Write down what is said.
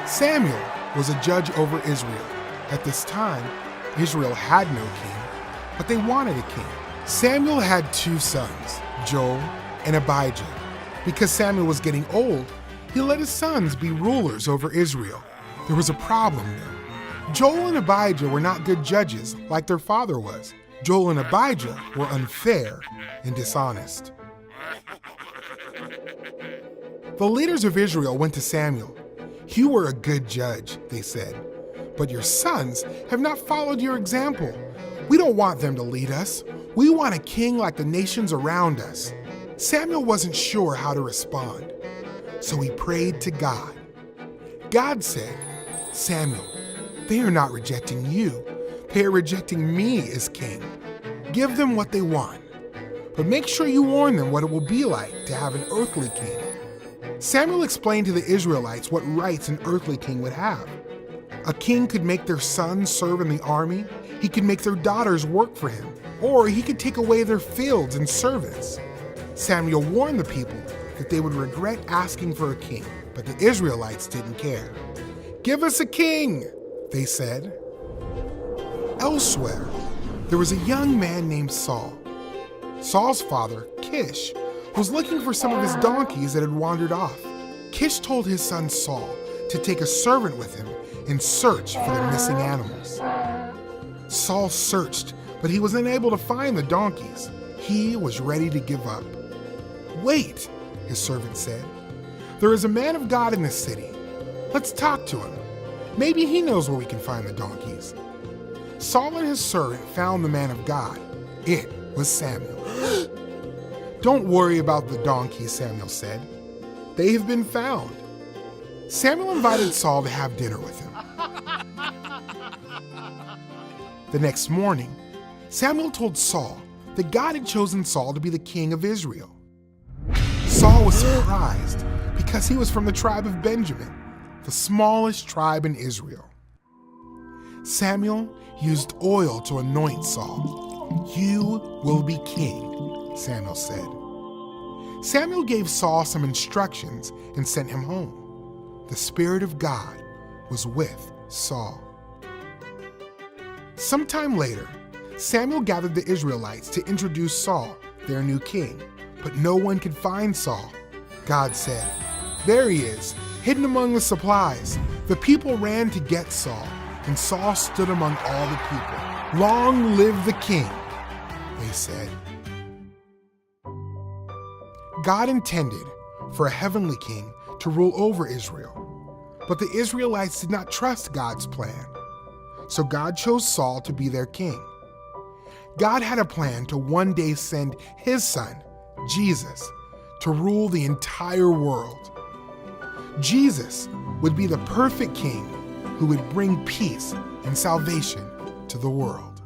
Samuel was a judge over Israel. At this time, Israel had no king, but they wanted a king. Samuel had two sons, Joel and Abijah. Because Samuel was getting old, he let his sons be rulers over Israel. There was a problem though. Joel and Abijah were not good judges like their father was. Joel and Abijah were unfair and dishonest. The leaders of Israel went to Samuel. "You were a good judge," they said, "but your sons have not followed your example. We don't want them to lead us. We want a king like the nations around us." Samuel wasn't sure how to respond, so he prayed to God. God said, "Samuel, they are not rejecting you. They are rejecting me as king. Give them what they want, but make sure you warn them what it will be like to have an earthly king." Samuel explained to the Israelites what rights an earthly king would have. A king could make their sons serve in the army, he could make their daughters work for him, or he could take away their fields and servants. Samuel warned the people that they would regret asking for a king, but the Israelites didn't care. "Give us a king," they said. Elsewhere, there was a young man named Saul. Saul's father, Kish, was looking for some of his donkeys that had wandered off. Kish told his son Saul to take a servant with him and search for the missing animals. Saul searched, but he was unable to find the donkeys. He was ready to give up. "Wait," his servant said. "There is a man of God in this city. Let's talk to him. Maybe he knows where we can find the donkeys." Saul and his servant found the man of God. It was Samuel. "Don't worry about the donkeys," Samuel said. "They have been found." Samuel invited Saul to have dinner with him. The next morning, Samuel told Saul that God had chosen Saul to be the king of Israel. Saul was surprised because he was from the tribe of Benjamin, the smallest tribe in Israel. Samuel used oil to anoint Saul. "You will be king," Samuel said. Samuel gave Saul some instructions and sent him home. The Spirit of God was with Saul. Sometime later, Samuel gathered the Israelites to introduce Saul, their new king, but no one could find Saul. God said, "There he is, hidden among the supplies." The people ran to get Saul, and Saul stood among all the people. "Long live the king," they said. God intended for a heavenly king to rule over Israel, but the Israelites did not trust God's plan, so God chose Saul to be their king. God had a plan to one day send his son, Jesus, to rule the entire world. Jesus would be the perfect king who would bring peace and salvation to the world.